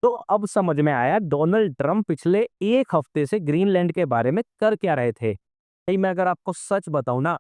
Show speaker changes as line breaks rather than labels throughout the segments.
तो अब समझ में आया डोनाल्ड ट्रंप पिछले एक हफ्ते से ग्रीनलैंड के बारे में कर क्या रहे थे। भाई मैं अगर आपको सच बताऊं ना,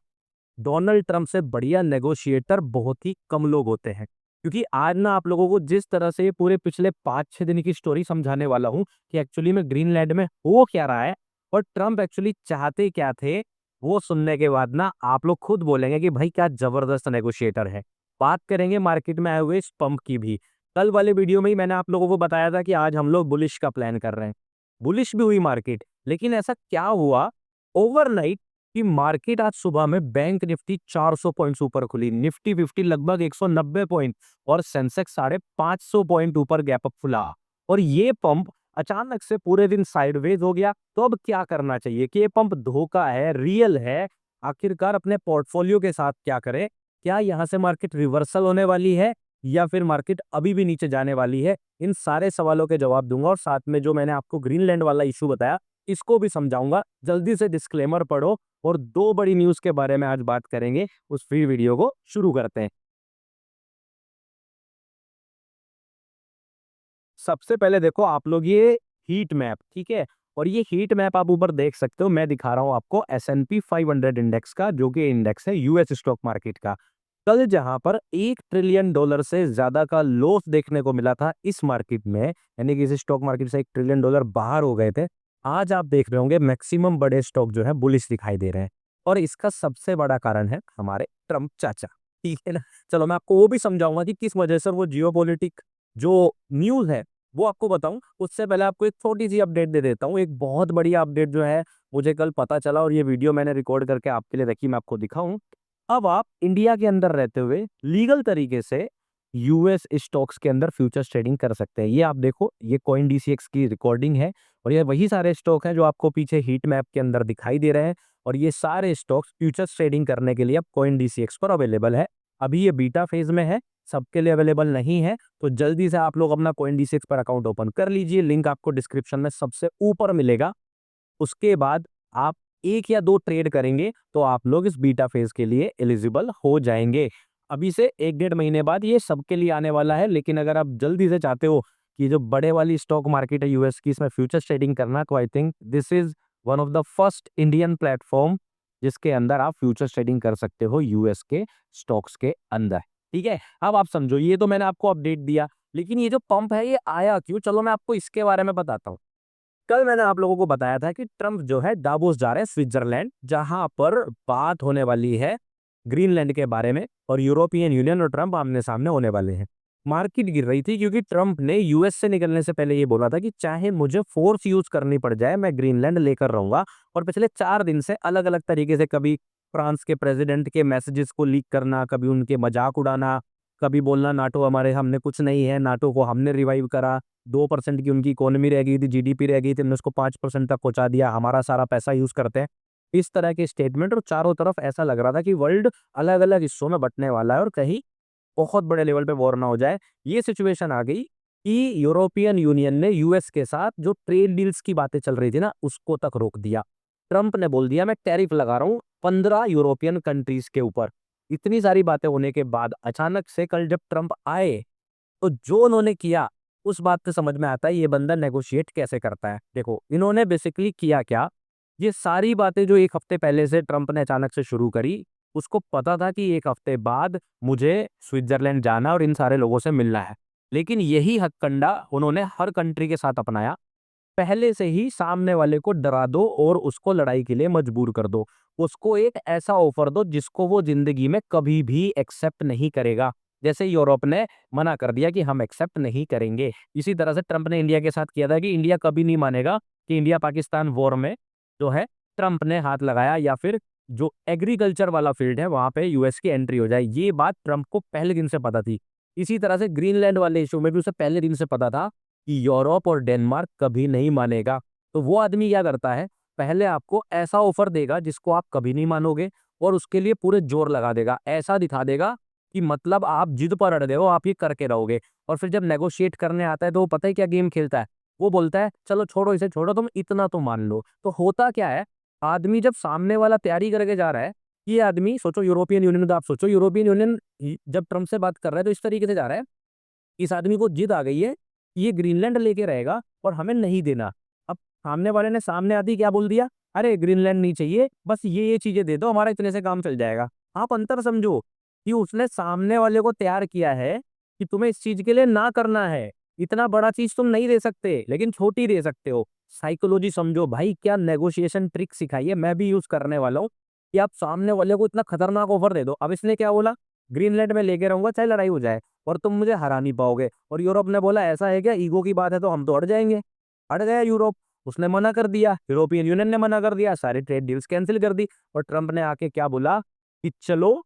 डोनाल्ड ट्रंप से बढ़िया नेगोशिएटर बहुत ही कम लोग होते हैं। क्योंकि आज ना आप लोगों को जिस तरह से ये पूरे पिछले 5-6 दिन की स्टोरी समझाने वाला हूं कि एक्चुअली में ग्रीनलैंड में हो क्या रहा है और ट्रंप एक्चुअली चाहते क्या थे, वो सुनने के बाद ना आप लोग खुद बोलेंगे कि भाई क्या जबरदस्त नेगोशिएटर है। बात करेंगे मार्केट में आए हुए इस पंप की भी। कल वाले वीडियो में ही मैंने आप लोगों को बताया था कि आज हम लोग बुलिश का प्लान कर रहे हैं। बुलिश भी हुई मार्केट, लेकिन ऐसा क्या हुआ ओवरनाइट कि मार्केट आज सुबह में बैंक निफ्टी 400 पॉइंट्स ऊपर खुली, निफ्टी 50 लगभग 190 पॉइंट और सेंसेक्स 550 पॉइंट ऊपर गैप अप खुला। और ये पंप अचानक से पूरे दिन साइडवेज हो गया। तो अब क्या करना चाहिए कि ये पंप धोखा है, रियल है? आखिरकार अपने पोर्टफोलियो के साथ क्या करें? क्या यहां से मार्केट रिवर्सल होने वाली है या फिर मार्केट अभी भी नीचे जाने वाली है? इन सारे सवालों के जवाब दूंगा और साथ में जो मैंने आपको ग्रीनलैंड वाला इशू बताया इसको भी समझाऊंगा। जल्दी से डिस्क्लेमर पढ़ो और दो बड़ी न्यूज के बारे में आज बात करेंगे। उस फ्री वीडियो को शुरू करते हैं। सबसे पहले देखो आप लोग ये हीट मैप, ठीक है? और ये हीट मैप आप ऊपर देख सकते हो, मैं दिखा रहा हूं आपको S&P 500 इंडेक्स का, जो कि इंडेक्स है यूएस स्टॉक मार्केट का। कल जहां पर $1 ट्रिलियन से ज्यादा का लॉस देखने को मिला था इस मार्केट में, यानी कि इस स्टॉक मार्केट से $1 ट्रिलियन बाहर हो गए थे। आज आप देख रहे होंगे मैक्सिमम बड़े स्टॉक जो है बुलिश दिखाई दे रहे हैं। और इसका सबसे बड़ा कारण है हमारे ट्रम्प चाचा, ठीक है ना? चलो मैं आपको वो भी समझाऊंगा कि किस वजह से वो जियोपॉलिटिक जो न्यूज है वो आपको बताऊं। उससे पहले आपको एक छोटी सी अपडेट दे देता हूं। एक बहुत बढ़िया अपडेट जो है मुझे कल पता चला और ये वीडियो मैंने रिकॉर्ड करके आपके लिए रखी, मैं आपको दिखाऊं। अब आप इंडिया के अंदर रहते हुए लीगल तरीके से यूएस स्टॉक्स के अंदर फ्यूचर्स ट्रेडिंग कर सकते हैं। ये आप देखो, ये कॉइन डीसीएक्स की रिकॉर्डिंग है और ये वही सारे स्टॉक हैं जो आपको पीछे हीट मैप के अंदर दिखाई दे रहे हैं। और ये सारे स्टॉक्स फ्यूचर्स ट्रेडिंग करने के लिए अब कॉइन डीसीएक्स पर अवेलेबल है। अभी ये बीटा फेज में है, सबके लिए अवेलेबल नहीं है। तो जल्दी से आप लोग अपना कॉइन डीसीएक्स पर अकाउंट ओपन कर लीजिए, लिंक आपको डिस्क्रिप्शन में सबसे ऊपर मिलेगा। उसके बाद आप एक या दो ट्रेड करेंगे तो आप लोग इस बीटा फेज के लिए एलिजिबल हो जाएंगे। अभी से 1-1.5 महीने बाद ये सबके लिए आने वाला है। लेकिन अगर आप जल्दी से चाहते हो कि जो बड़े वाली स्टॉक मार्केट है यूएस की, इसमें फ्यूचर्स ट्रेडिंग करना, तो I think this is one of the first Indian platform जिसके अंदर आप फ्यूचर्स ट्रेडिंग कर सकते हो यूएस के स्टॉक्स के अंदर। ठीक है, अब आप समझो, ये तो मैंने आपको अपडेट दिया, लेकिन ये जो पंप है ये आया क्यों, चलो मैं आपको इसके बारे में बताता हूँ। कल मैंने आप लोगों को बताया था कि ट्रम्प जो है दावोस जा रहे हैं, स्विट्जरलैंड, जहां पर बात होने वाली है ग्रीनलैंड के बारे में और यूरोपियन यूनियन और ट्रम्प आमने सामने होने वाले हैं। मार्केट गिर रही थी क्योंकि ट्रम्प ने यूएस से निकलने से पहले ये बोला था कि चाहे मुझे फोर्स यूज करनी पड़ जाए मैं ग्रीनलैंड लेकर रहूंगा। और पिछले 4 दिन से अलग अलग तरीके से, कभी फ्रांस के प्रेसिडेंट के मैसेजेस को लीक करना, कभी उनके मजाक उड़ाना, कभी बोलना नाटो हमारे हमने कुछ नहीं है, नाटो को हमने रिवाइव करा, 2% की उनकी इकोनॉमी रह गई थी, जीडीपी रह गई थी, हमने उसको 5% तक पहुंचा दिया, हमारा सारा पैसा यूज करते हैं। इस तरह के स्टेटमेंट, और चारों तरफ ऐसा लग रहा था कि वर्ल्ड अलग अलग हिस्सों में बंटने वाला है और कहीं बहुत बड़े लेवल पे वॉर ना हो जाए। ये सिचुएशन आ गई कि यूरोपियन यूनियन ने यूएस के साथ जो ट्रेड डील्स की बातें चल रही थी ना, उसको तक रोक दिया। ट्रंप ने बोल दिया मैं टैरिफ लगा रहा हूं 15 यूरोपियन कंट्रीज के ऊपर। इतनी सारी बातें होने के बाद अचानक से कल जब ट्रंप आए तो जो उन्होंने किया, उस बात से समझ में आता है ये बंदा नेगोशिएट कैसे करता है। देखो इन्होंने बेसिकली किया क्या, ये सारी बातें जो एक हफ्ते पहले से ट्रंप ने अचानक से शुरू करी, उसको पता था कि एक हफ्ते बाद मुझे स्विट्जरलैंड जाना और इन सारे लोगों से मिलना है। लेकिन यही हथकंडा उन्होंने हर कंट्री के साथ अपनाया। पहले से ही सामने वाले को डरा दो और उसको लड़ाई के लिए मजबूर कर दो। उसको एक ऐसा ऑफर दो जिसको वो जिंदगी में कभी भी एक्सेप्ट नहीं करेगा। जैसे यूरोप ने मना कर दिया कि हम एक्सेप्ट नहीं करेंगे, इसी तरह से ट्रंप ने इंडिया के साथ किया था कि इंडिया कभी नहीं मानेगा कि इंडिया पाकिस्तान वॉर में जो है ट्रंप ने हाथ लगाया, या फिर जो एग्रीकल्चर वाला फील्ड है वहां पे यूएस की एंट्री हो जाए। ये बात ट्रंप को पहले दिन से पता थी। इसी तरह से ग्रीनलैंड वाले इशू में भी उसे पहले दिन से पता था कि यूरोप और डेनमार्क कभी नहीं मानेगा। तो वो आदमी क्या करता है, पहले आपको ऐसा ऑफर देगा जिसको आप कभी नहीं मानोगे और उसके लिए पूरे जोर लगा देगा, ऐसा दिखा देगा कि मतलब आप जिद पर अड़ गए हो, आप ये करके रहोगे। और फिर जब नेगोशिएट करने आता है तो वो पता है क्या गेम खेलता है, वो बोलता है चलो छोड़ो इसे, छोड़ो तुम इतना तो मान लो। तो होता क्या है, आदमी जब सामने वाला तैयारी करके जा रहा है, ये आदमी सोचो यूरोपियन यूनियन, तो आप सोचो यूरोपियन यूनियन जब ट्रम्प से बात कर रहा है तो इस तरीके से जा रहा है, इस आदमी को जिद आ गई है ये ग्रीनलैंड लेके रहेगा और हमें नहीं देना। अब सामने वाले ने सामने आती क्या बोल दिया, अरे ग्रीनलैंड नहीं चाहिए, बस ये चीजें दे दो, हमारा इतने से काम चल जाएगा। आप अंतर समझो कि उसने सामने वाले को तैयार किया है कि तुम्हें इस चीज के लिए ना करना है, इतना बड़ा चीज तुम नहीं दे सकते लेकिन छोटी दे सकते हो। साइकोलॉजी समझो भाई, क्या नेगोशिएशन ट्रिक सिखाई है, मैं भी यूज करने वाला हूँ कि आप सामने वाले को इतना खतरनाक ऑफर दे दो। अब इसने क्या बोला, ग्रीनलैंड में लेके रहूंगा चाहे लड़ाई हो जाए और तुम मुझे हरा नहीं पाओगे। और यूरोप ने बोला ऐसा है क्या, ईगो की बात है तो हम तो हट जाएंगे। हट गया यूरोप, उसने मना कर दिया, यूरोपियन यूनियन ने मना कर दिया, सारी ट्रेड डील्स कैंसिल कर दी। और ट्रंप ने आके क्या बोला कि चलो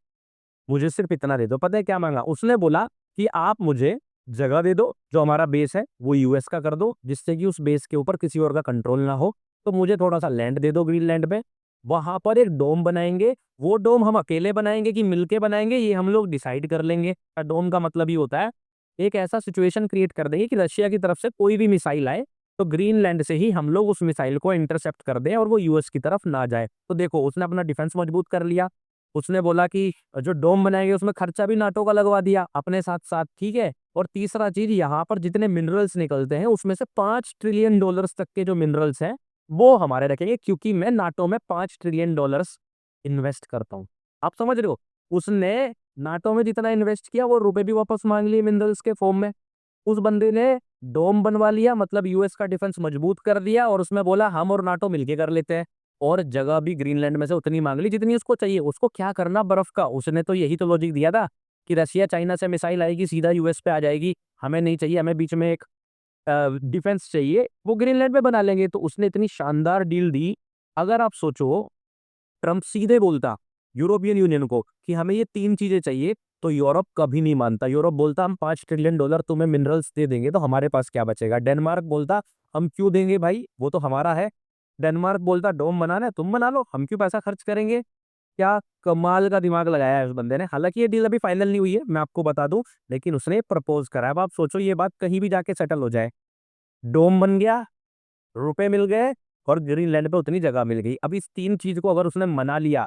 मुझे सिर्फ इतना दे दो। पता है क्या मांगा, उसने बोला कि आप मुझे जगह दे दो, जो हमारा बेस है वो यूएस का कर दो, जिससे कि उस बेस के ऊपर किसी और का कंट्रोल ना हो। तो मुझे थोड़ा सा लैंड दे दो ग्रीनलैंड में, वहां पर एक डोम बनाएंगे। वो डोम हम अकेले बनाएंगे कि मिलके बनाएंगे ये हम लोग डिसाइड कर लेंगे। डोम का मतलब ही होता है एक ऐसा सिचुएशन क्रिएट कर देंगे कि रशिया की तरफ से कोई भी मिसाइल आए तो ग्रीनलैंड से ही हम लोग उस मिसाइल को इंटरसेप्ट कर दें और वो यूएस की तरफ ना जाए। तो देखो उसने अपना डिफेंस मजबूत कर लिया। उसने बोला कि जो डोम बनाएंगे उसमें खर्चा भी नाटो का लगवा दिया अपने साथ साथ, ठीक है। और तीसरा चीज, यहाँ पर जितने मिनरल्स निकलते हैं उसमें से $5 ट्रिलियन तक के जो मिनरल्स हैं वो हमारे रखेंगे, क्योंकि मैं नाटो में $5 ट्रिलियन इन्वेस्ट करता हूँ। आप समझ रहे हो, उसने नाटो में जितना इन्वेस्ट किया वो रुपए भी वापस मांग लिए मिनरल्स के फॉर्म में। उस बंदे ने डोम बनवा लिया, मतलब यूएस का डिफेंस मजबूत कर दिया, और उसमें बोला हम और नाटो मिलके कर लेते हैं। और जगह भी ग्रीनलैंड में से उतनी मांग ली जितनी उसको चाहिए। उसको क्या करना बर्फ का, उसने तो यही तो लॉजिक दिया था कि रशिया चाइना से मिसाइल आएगी सीधा यूएस पे आ जाएगी, हमें नहीं चाहिए, हमें बीच में एक डिफेंस चाहिए, वो ग्रीनलैंड में बना लेंगे। तो उसने इतनी शानदार डील दी। अगर आप सोचो ट्रंप सीधे बोलता यूरोपियन यूनियन को कि हमें ये तीन चीजें चाहिए, तो यूरोप कभी नहीं मानता। यूरोप बोलता हम $5 ट्रिलियन तुम्हें मिनरल्स दे देंगे तो हमारे पास क्या बचेगा। डेनमार्क बोलता हम क्यों देंगे भाई, वो तो हमारा है। डेनमार्क बोलता डोम बनाना है तुम बना लो, हम क्यों पैसा खर्च करेंगे। क्या कमाल का दिमाग लगाया है उस बंदे ने। हालांकि ये डील अभी फाइनल नहीं हुई है, मैं आपको बता दूं, लेकिन उसने प्रपोज करा है। अब आप सोचो ये बात कहीं भी जाके सेटल हो जाए, डोम बन गया, रुपए मिल गए, और ग्रीनलैंड पे उतनी जगह मिल गई। अब इस तीन चीज को अगर उसने मना लिया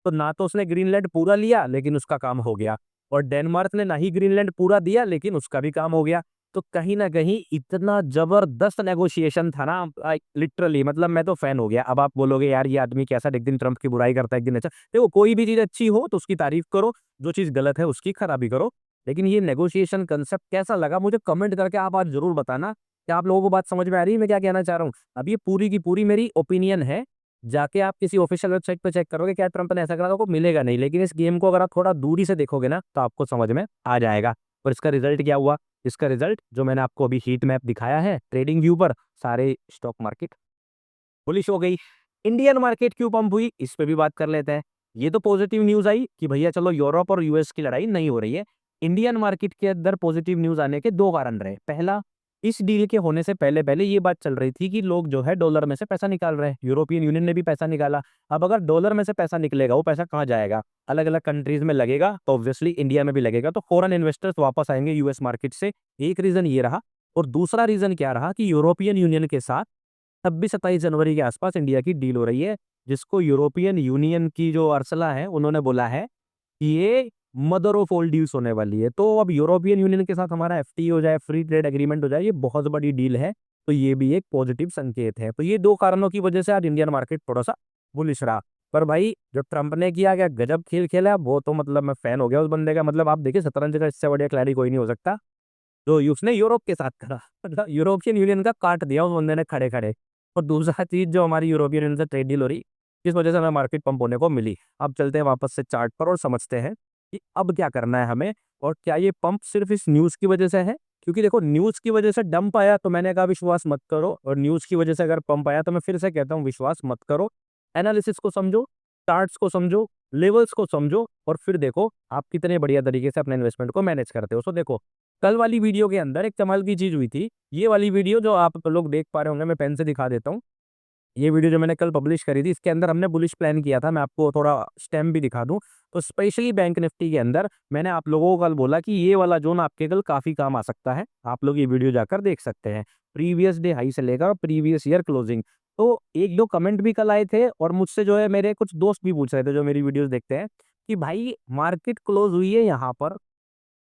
तो ना तो उसने ग्रीनलैंड पूरा लिया लेकिन उसका काम हो गया, और डेनमार्क ने ना ही ग्रीनलैंड पूरा दिया लेकिन उसका भी काम हो गया। तो कहीं ना कहीं इतना जबरदस्त नेगोशिएशन था ना, लिटरली मतलब मैं तो फैन हो गया। अब आप बोलोगे यार ये आदमी कैसा, एक दिन ट्रंप की बुराई करता है एक दिन अच्छा। देखो कोई भी चीज अच्छी हो तो उसकी तारीफ करो, जो चीज गलत है उसकी खराबी करो। लेकिन ये नेगोशिएशन कंसेप्ट कैसा लगा मुझे कमेंट करके आप आज जरूर बताना। क्या आप लोगों को बात समझ में आ रही है मैं क्या कहना चाह रहा हूँ। अब ये पूरी की पूरी मेरी ओपिनियन है, जाके आप किसी ऑफिशियल वेबसाइट पे चेक करोगे क्या ट्रंप ने ऐसा करा, तो आपको मिलेगा नहीं। लेकिन इस गेम को अगर आप थोड़ा दूरी से देखोगे ना तो आपको समझ में आ जाएगा। और इसका रिजल्ट क्या हुआ, इसका रिजल्ट जो मैंने आपको अभी हीट मैप दिखाया है ट्रेडिंग व्यू पर, सारे स्टॉक मार्केट बुलिश हो गई। इंडियन मार्केट क्यों पंप हुई इस पे भी बात कर लेते हैं। ये तो पॉजिटिव न्यूज आई कि भैया चलो यूरोप और यूएस की लड़ाई नहीं हो रही है। इंडियन मार्केट के अंदर पॉजिटिव न्यूज आने के दो कारण रहे। पहला, इस डील के होने से पहले पहले ये बात चल रही थी कि लोग जो है डॉलर में से पैसा निकाल रहे हैं, यूरोपियन यूनियन ने भी पैसा निकाला। अब अगर डॉलर में से पैसा निकलेगा वो पैसा कहाँ जाएगा, अलग अलग कंट्रीज में लगेगा, तो ऑब्वियसली इंडिया में भी लगेगा, तो फॉरेन इन्वेस्टर्स वापस आएंगे यूएस मार्केट से। एक रीजन ये रहा। और दूसरा रीजन क्या रहा कि यूरोपियन यूनियन के साथ 26-27 जनवरी के आसपास इंडिया की डील हो रही है, जिसको यूरोपियन यूनियन की जो अर्सला है उन्होंने बोला है कि ये मदर ऑफ ऑल डील्स होने वाली है। तो अब यूरोपियन यूनियन के साथ हमारा एफटी हो जाए, फ्री ट्रेड एग्रीमेंट हो जाए, ये बहुत बड़ी डील है। तो ये भी एक पॉजिटिव संकेत है। तो ये दो कारणों की वजह से आज इंडियन मार्केट थोड़ा सा बुलिश रहा। पर भाई जो ट्रंप ने किया, क्या गजब खेल खेला, वो तो मतलब मैं फैन हो गया उस बंदे का। मतलब आप देखिए शतरंज का इससे बढ़िया खिलाड़ी कोई नहीं हो सकता जो उसने यूरोप के साथ करा। मतलब यूरोपियन यूनियन का काट दिया उस बंदे ने खड़े खड़े। और दूसरा चीज जो हमारी यूरोपियन यूनियन से ट्रेड डील हो रही, जिस वजह से हमें मार्केट पंप होने को मिली। अब चलते हैं वापस से चार्ट पर और समझते हैं कि अब क्या करना है हमें, और क्या ये पंप सिर्फ इस न्यूज की वजह से है। क्योंकि देखो न्यूज की वजह से डंप आया तो मैंने कहा विश्वास मत करो, और न्यूज की वजह से अगर पंप आया तो मैं फिर से कहता हूँ विश्वास मत करो। एनालिसिस को समझो, चार्ट्स को समझो, लेवल्स को समझो, और फिर देखो आप कितने बढ़िया तरीके से अपने इन्वेस्टमेंट को मैनेज करते हो। सो देखो कल वाली वीडियो के अंदर एक कमाल की चीज हुई थी। ये वाली वीडियो जो आप लोग देख पा रहे होंगे, मैं पेन से दिखा देता हूँ। ये वीडियो जो मैंने कल पब्लिश करी थी, इसके अंदर हमने बुलिश प्लान किया था। मैं आपको थोड़ा स्टेम भी दिखा दूं तो स्पेशली बैंक निफ्टी के अंदर मैंने आप लोगों को कल बोला कि ये वाला जोन आपके कल काफी काम आ सकता है। आप लोग ये वीडियो जाकर देख सकते हैं, प्रीवियस डे हाई से लेकर प्रीवियस ईयर क्लोजिंग। तो एक दो कमेंट भी कल आए थे, और मुझसे जो है मेरे कुछ दोस्त भी पूछ रहे थे जो मेरी वीडियोस देखते हैं कि भाई मार्केट क्लोज हुई है यहाँ पर,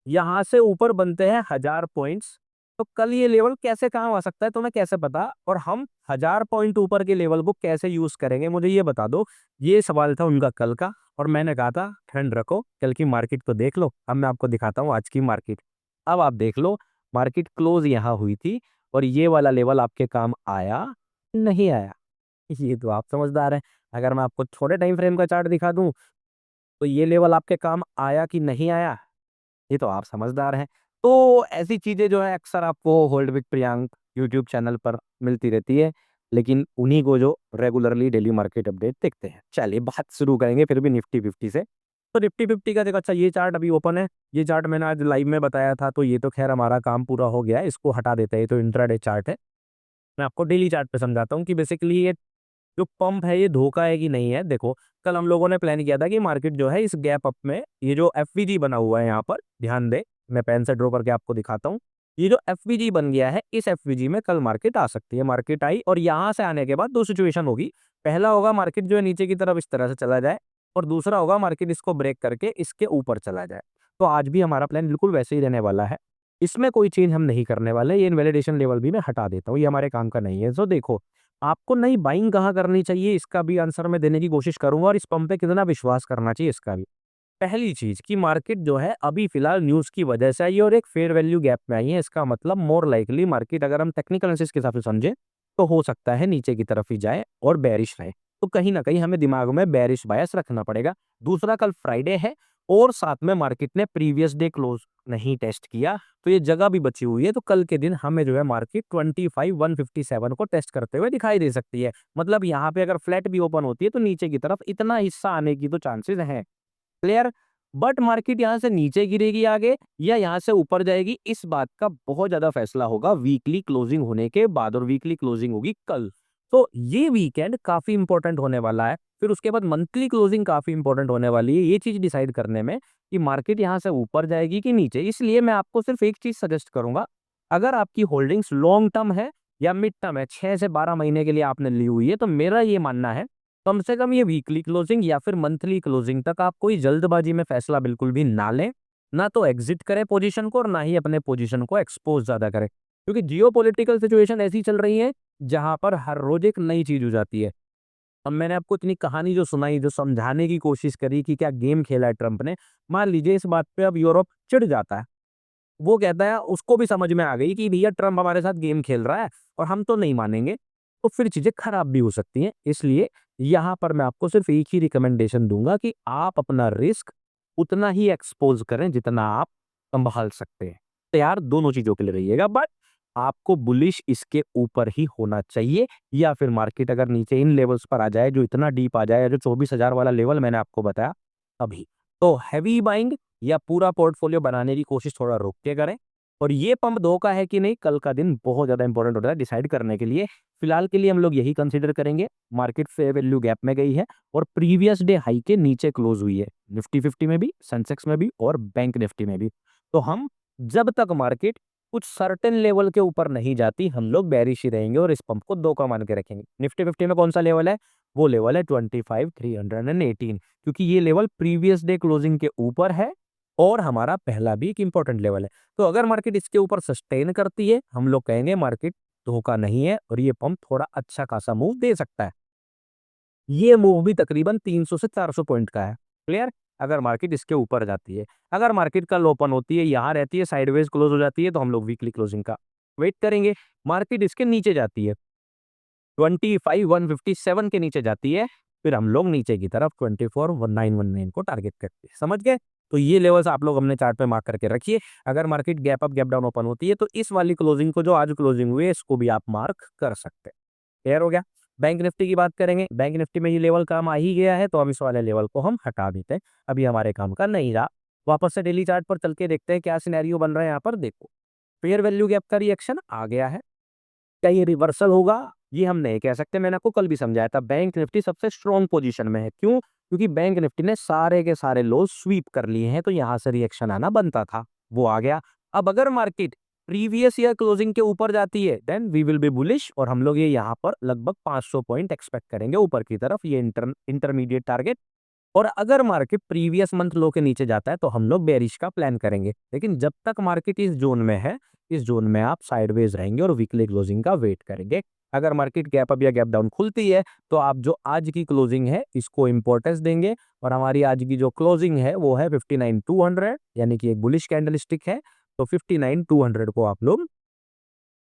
यहाँ से ऊपर बनते हैं 1000 पॉइंट्स, तो कल ये लेवल कैसे काम आ सकता है तुम्हें कैसे पता, और हम 1000 पॉइंट ऊपर के लेवल को कैसे यूज करेंगे, मुझे ये बता दो। ये सवाल था उनका कल का, और मैंने कहा था ठंड रखो, कल की मार्केट को देख लो। अब मैं आपको दिखाता हूँ आज की मार्केट। अब आप देख लो, मार्केट क्लोज यहाँ हुई थी, और ये वाला लेवल आपके काम आया नहीं आया? ये तो आप समझदार हैं। अगर मैं आपको छोटे टाइम फ्रेम का चार्ट दिखा दूं, तो ये लेवल आपके काम आया कि नहीं आया? ये तो आप समझदार हैं। तो ऐसी चीज़ें जो है अक्सर आपको hold with Priyank YouTube channel पर मिलती रहती है, लेकिन उन्हीं को जो रेगुलरली डेली मार्केट अपडेट देखते हैं। चलिए बात शुरू करेंगे फिर भी निफ्टी 50 से। तो निफ्टी 50 का देखो, अच्छा ये चार्ट अभी ओपन है। ये चार्ट मैंने आज लाइव में बताया था, तो ये तो खैर हमारा काम पूरा हो गया है, इसको हटा देते हैं। ये तो इंट्राडे चार्ट है। मैं आपको डेली चार्ट पे समझाता हूँ कि बेसिकली ये जो पंप है ये धोखा है कि नहीं है। देखो, कल हम लोगों ने प्लान किया था कि मार्केट जो है इस गैप अप में, ये जो एफवीजी बना हुआ है यहाँ पर, ध्यान दे, मैं पेन से ड्रॉ करके आपको दिखाता हूँ। ये जो एफवीजी बन गया है, इस एफवीजी में कल मार्केट आ सकती है। मार्केट आई, और यहाँ से आने के बाद दो सिचुएशन होगी। पहला होगा मार्केट जो है नीचे की तरफ इस तरह से चला जाए, और दूसरा होगा मार्केट इसको ब्रेक करके इसके ऊपर चला जाए। तो आज भी हमारा प्लान बिल्कुल वैसे ही रहने वाला है। इसमें कोई चेंज हम नहीं करने वाले। ये इनवैलिडेशन लेवल भी मैं हटा देता हूँ, ये हमारे काम का नहीं है। तो देखो, आपको नई बाइंग कहाँ करनी चाहिए, इसका भी आंसर मैं देने की कोशिश करूंगा, और इस पंप पे कितना विश्वास करना चाहिए इसका भी। पहली चीज कि मार्केट जो है अभी फिलहाल न्यूज की वजह से आई है, और एक फेयर वैल्यू गैप में आई है। इसका मतलब मोर लाइकली मार्केट, अगर हम टेक्निकल एनालिसिस के हिसाब से समझे, तो हो सकता है नीचे की तरफ ही जाए और बेरिश रहे। तो कहीं ना कहीं हमें दिमाग में बेरिश बायस रखना पड़ेगा। दूसरा, कल फ्राइडे है, और साथ में मार्केट ने प्रीवियस डे क्लोज नहीं टेस्ट किया, तो ये जगह भी बची हुई है। तो कल के दिन हमें जो है मार्केट 25,157 को टेस्ट करते हुए दिखाई दे सकती है। मतलब यहाँ पे अगर फ्लैट भी ओपन होती है, तो नीचे की तरफ इतना हिस्सा आने की तो चांसेस हैं। क्लियर? बट मार्केट यहाँ से नीचे गिरेगी आगे, या यहाँ से ऊपर जाएगी, इस बात का बहुत ज्यादा फैसला होगा वीकली क्लोजिंग होने के बाद, और वीकली क्लोजिंग होगी कल। तो ये वीकेंड काफी इंपॉर्टेंट होने वाला है। फिर उसके बाद मंथली क्लोजिंग काफी इंपॉर्टेंट होने वाली है, ये चीज डिसाइड करने में कि मार्केट यहाँ से ऊपर जाएगी कि नीचे। इसलिए मैं आपको सिर्फ एक चीज सजेस्ट करूंगा, अगर आपकी होल्डिंग्स लॉन्ग टर्म है या मिड टर्म है, 6 से 12 महीने के लिए आपने ली हुई है, तो मेरा ये मानना है कम से कम ये वीकली क्लोजिंग या फिर मंथली क्लोजिंग तक आप कोई जल्दबाजी में फैसला बिल्कुल भी ना लें। ना तो एग्जिट करें पोजीशन को, और ना ही अपने पोजीशन को एक्सपोज ज्यादा करें, क्योंकि जियोपॉलिटिकल सिचुएशन ऐसी चल रही है जहां पर हर रोज एक नई चीज हो जाती है। अब मैंने आपको इतनी कहानी जो सुनाई, जो समझाने की कोशिश करी कि क्या गेम खेला है ट्रंप ने, मान लीजिए इस बात पे अब यूरोप चिढ़ जाता है। वो कहता है, उसको भी समझ में आ गई कि भैया ट्रम्प हमारे साथ गेम खेल रहा है, और हम तो नहीं मानेंगे, तो फिर चीजें खराब भी हो सकती हैं। इसलिए यहां पर मैं आपको सिर्फ एक ही रिकमेंडेशन दूंगा कि आप अपना रिस्क उतना ही एक्सपोज करें जितना आप संभाल सकते हैं। तैयार दोनों चीजों के लिए रहिएगा, बट आपको बुलिश इसके ऊपर ही होना चाहिए, या फिर मार्केट अगर नीचे इन लेवल्स पर आ जाए, जो इतना डीप आ जाए, जो 24,000 वाला लेवल मैंने आपको बताया अभी, तो हैवी बाइंग या पूरा पोर्टफोलियो बनाने की कोशिश थोड़ा रोक के करें। और ये पंप धोखा है कि नहीं, कल का दिन बहुत ज्यादा इंपॉर्टेंट होता है डिसाइड करने के लिए। फिलहाल के लिए हम लोग यही कंसीडर करेंगे, मार्केट फेयर वैल्यू गैप में गई है, और प्रीवियस डे हाई के नीचे क्लोज हुई है, निफ्टी 50 में भी, सेंसेक्स में भी, और बैंक निफ्टी में भी। तो हम, जब तक मार्केट कुछ सर्टेन लेवल के ऊपर नहीं जाती, हम लोग बेरिश ही रहेंगे, और इस पंप को धोखा मान के रखेंगे। निफ्टी 50 में कौन सा लेवल है? वो लेवल है 25,318, क्योंकि ये लेवल प्रीवियस डे क्लोजिंग के ऊपर है, और हमारा पहला भी एक इंपॉर्टेंट लेवल है। तो अगर मार्केट इसके ऊपर सस्टेन करती है, हम लोग कहेंगे मार्केट धोखा नहीं है, और ये पंप थोड़ा अच्छा खासा मूव दे सकता है। ये मूव भी तकरीबन 300 से 400 पॉइंट का है। क्लियर? अगर मार्केट इसके ऊपर जाती है, अगर मार्केट कल ओपन होती है, यहाँ रहती है, साइडवेज क्लोज हो जाती है, तो हम लोग वीकली क्लोजिंग का वेट करेंगे। मार्केट इसके नीचे जाती है, 25,157 के नीचे जाती है, फिर हम लोग नीचे की तरफ 24,1919 को टारगेट करते हैं। समझ गए? तो ये लेवल्स आप लोग अपने चार्ट पे मार्क करके रखिए। अगर market gap up gap down open होती है, तो इस वाली क्लोजिंग को, जो आज क्लोजिंग हुई है, इसको भी आप मार्क कर सकते हैं। क्लियर हो गया? बैंक निफ्टी की बात करेंगे। बैंक निफ्टी में ये लेवल काम आ ही गया है, तो हम इस वाले लेवल को हम हटा देते हैं, अभी हमारे काम का नहीं रहा। वापस से डेली चार्ट पर चल के देखते हैं क्या सिनेरियो बन रहा है। यहाँ पर देखो, फेयर वैल्यू गैप का रिएक्शन आ गया है। क्या ये रिवर्सल होगा? ये हम नहीं कह सकते। मैंने आपको कल भी समझाया था, बैंक निफ्टी सबसे स्ट्रॉन्ग पोजीशन में है। क्यों? क्योंकि बैंक निफ्टी ने सारे के सारे लो स्वीप कर लिए हैं, तो यहां से रिएक्शन आना बनता था, वो आ गया। अब अगर मार्केट प्रीवियस ईयर क्लोजिंग के ऊपर जाती है, then we will be bullish, और हम लोग ये यहाँ पर लगभग 500 पॉइंट एक्सपेक्ट करेंगे ऊपर की तरफ, ये इंटरमीडिएट टारगेट। और अगर मार्केट प्रीवियस मंथ लो के नीचे जाता है, तो हम लोग बेरिश का प्लान करेंगे। लेकिन जब तक मार्केट इस जोन में है, इस जोन में आप साइडवेज रहेंगे और वीकली क्लोजिंग का वेट करेंगे। अगर मार्केट गैप अप या गैप डाउन खुलती है तो आप जो आज की क्लोजिंग है इसको इंपॉर्टेंस देंगे, और हमारी आज की जो क्लोजिंग है वो है 59,200, यानी कि एक बुलिश कैंडलस्टिक है, तो 59,200 को आप लोग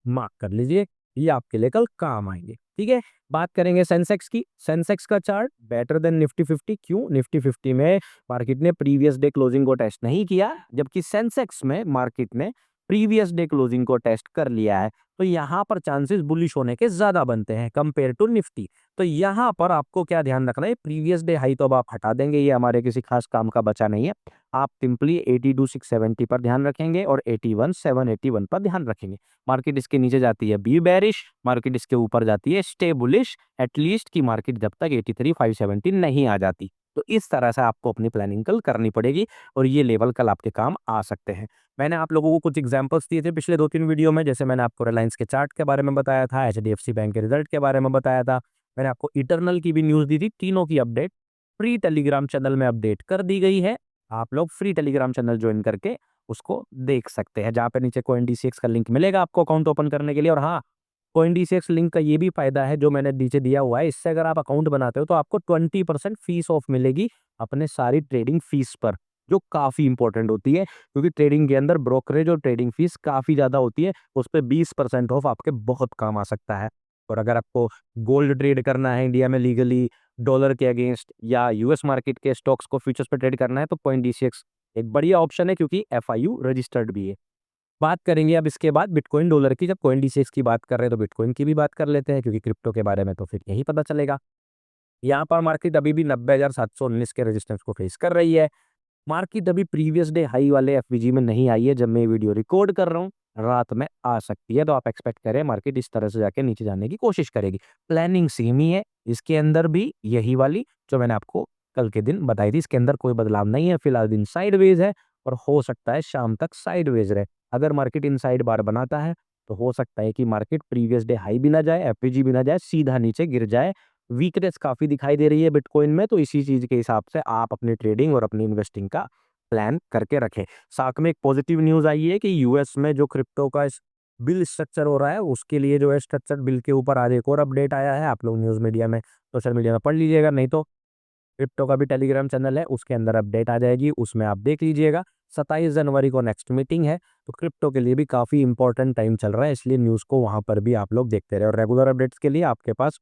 मार्क कर लीजिए, ये आपके लिए कल काम आएंगे। ठीक है, बात करेंगे सेंसेक्स की। सेंसेक्स का चार्ट बेटर देन निफ्टी 50। क्यों? निफ्टी 50 में मार्केट ने प्रीवियस डे क्लोजिंग को टेस्ट नहीं किया, जबकि सेंसेक्स में मार्केट ने प्रीवियस डे क्लोजिंग को टेस्ट कर लिया है, तो यहां पर चांसेस बुलिश होने के ज्यादा बनते हैं कंपेयर टू निफ्टी। तो यहां पर आपको क्या ध्यान रखना है, प्रीवियस डे हाई तो अब आप हटा देंगे, ये हमारे किसी खास काम का बचा नहीं है। आप सिंपली 82,670 पर ध्यान रखेंगे और 81,781 पर ध्यान रखेंगे। मार्केट इसके नीचे जाती है बी बेरिश, मार्केट इसके ऊपर जाती है स्टे बुलिश, एटलीस्ट की मार्केट जब तक 83,570 नहीं आ जाती। तो इस तरह से आपको अपनी प्लानिंग कल करनी पड़ेगी और ये लेवल कल आपके काम आ सकते हैं। मैंने आप लोगों को कुछ एग्जांपल्स दिए थे पिछले 2-3 वीडियो में, जैसे मैंने आपको रिलायंस के चार्ट के बारे में बताया था, एचडीएफसी बैंक के रिजल्ट के बारे में बताया था, मैंने आपको इटरनल की भी न्यूज़ दी थी। तीनों की अपडेट फ्री टेलीग्राम चैनल में अपडेट कर दी गई है। आप लोग फ्री टेलीग्राम चैनल ज्वाइन करके उसको देख सकते हैं, जहाँ पे नीचे कोइनडीसीएक्स का लिंक मिलेगा आपको अकाउंट ओपन करने के लिए। और हाँ, कोइनडीसीएक्स लिंक का ये भी फायदा है जो मैंने नीचे दिया हुआ है, इससे अगर आप अकाउंट बनाते हो तो आपको 20% फीस ऑफ मिलेगी अपने सारी ट्रेडिंग फीस पर, जो काफ़ी इंपॉर्टेंट होती है, क्योंकि ट्रेडिंग के अंदर ब्रोकरेज और ट्रेडिंग फीस काफ़ी ज़्यादा होती है। उस पर 20% ऑफ आपके बहुत काम आ सकता है। और अगर आपको गोल्ड ट्रेड करना है इंडिया में लीगली, डॉलर के अगेंस्ट, या यूएस मार्केट के स्टॉक्स को फ्यूचर्स पे ट्रेड करना है, तो कोइनडीसीएक्स एक बढ़िया ऑप्शन है, क्योंकि एफआईयू रजिस्टर्ड भी है। बात करेंगे अब इसके बाद बिटकॉइन डॉलर की। जब कोइनडीसीएक्स की बात कर रहे हैं तो बिटकॉइन की भी बात कर लेते हैं, क्योंकि क्रिप्टो के बारे में तो फिर यही पता चलेगा। यहाँ पर मार्केट अभी भी 90,719 के रेजिस्टेंस को फेस कर रही है। मार्केट अभी प्रीवियस डे हाई वाले एफवीजी में नहीं आई है, जब मैं वीडियो रिकॉर्ड कर रहा हूँ रात में आ सकती है, तो आप एक्सपेक्ट करें मार्केट इस तरह से जाके नीचे जाने की कोशिश करेगी। प्लानिंग सेम ही है इसके अंदर भी, यही वाली जो मैंने आपको कल के दिन बताई थी, इसके अंदर कोई बदलाव नहीं है। फिलहाल दिन साइडवेज है और हो सकता है शाम तक साइडवेज रहे। अगर मार्केट इनसाइड बार बनाता है तो हो सकता है कि मार्केट प्रीवियस डे हाई भी ना जाए, एफवीजी भी ना जाए, सीधा नीचे गिर जाए। वीकनेस काफी दिखाई दे रही है बिटकॉइन में, तो इसी चीज के हिसाब से आप अपनी ट्रेडिंग और अपनी इन्वेस्टिंग का प्लान करके रखें। साथ में एक पॉजिटिव न्यूज़ आई है कि यूएस में जो क्रिप्टो का बिल स्ट्रक्चर हो रहा है, उसके लिए जो है स्ट्रक्चर बिल के ऊपर आज एक और अपडेट आया है। आप लोग न्यूज़ मीडिया में, सोशल मीडिया में पढ़ लीजिएगा, नहीं तो क्रिप्टो का भी टेलीग्राम चैनल है, उसके अंदर अपडेट आ जाएगी, उसमें आप देख लीजिएगा। 27 जनवरी को नेक्स्ट मीटिंग है, तो क्रिप्टो के लिए भी काफ़ी इंपॉर्टेंट टाइम चल रहा है, इसलिए न्यूज़ को वहाँ पर भी आप लोग देखते रहे, और रेगुलर अपडेट्स के लिए आपके पास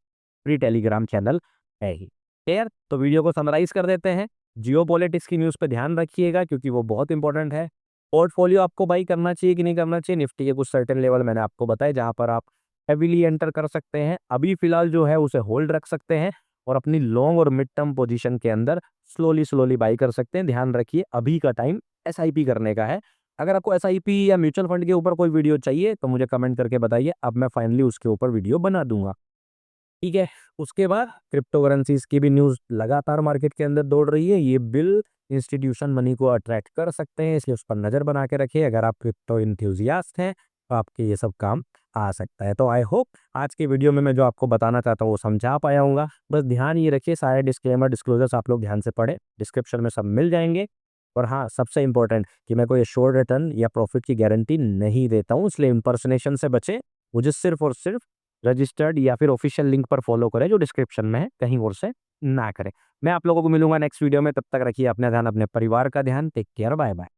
फ्री टेलीग्राम चैनल है ही। क्लियर? तो वीडियो को समराइज कर देते हैं। जियोपॉलिटिक्स की न्यूज़ पे ध्यान रखिएगा, क्योंकि वो बहुत इंपॉर्टेंट है। पोर्टफोलियो आपको बाई करना चाहिए कि नहीं करना चाहिए, निफ्टी के कुछ सर्टेन लेवल मैंने आपको बताए जहाँ पर आप हेवीली एंटर कर सकते हैं। अभी फिलहाल जो है उसे होल्ड रख सकते हैं और अपनी लॉन्ग और मिड टर्म पोजीशन के अंदर स्लोली स्लोली बाई कर सकते हैं। ध्यान रखिए अभी का टाइम एसआईपी करने का है। अगर आपको एसआईपी या म्यूचुअल फंड के ऊपर कोई वीडियो चाहिए तो मुझे कमेंट करके बताइए, अब मैं फाइनली उसके ऊपर वीडियो बना दूंगा। ठीक है, उसके बाद क्रिप्टो करेंसीज की भी न्यूज़ लगातार मार्केट के अंदर दौड़ रही है। ये बिल इंस्टीट्यूशन मनी को अट्रैक्ट कर सकते हैं, इसलिए उस पर नज़र बना के रखिए। अगर आप क्रिप्टो इंथ्यूजियास्ट हैं तो आपके ये सब काम आ सकता है। तो आई होप आज की वीडियो में मैं जो आपको बताना चाहता हूँ वो समझा पाया हूँगा। बस ध्यान ये रखिए, सारे डिस्क्लेमर डिस्क्लोजर्स आप लोग ध्यान से पढ़ें, डिस्क्रिप्शन में सब मिल जाएंगे। और हाँ, सबसे इंपॉर्टेंट कि मैं कोई श्योर रिटर्न या प्रॉफिट की गारंटी नहीं देता हूँ, इसलिए इंपर्सनेशन से बचें। मुझे सिर्फ और सिर्फ रजिस्टर्ड या फिर ऑफिशियल लिंक पर फॉलो करें जो डिस्क्रिप्शन में है, कहीं और से ना करें। मैं आप लोगों को मिलूंगा नेक्स्ट वीडियो में, तब तक रखिए अपना ध्यान, अपने परिवार का ध्यान। Take care, bye bye.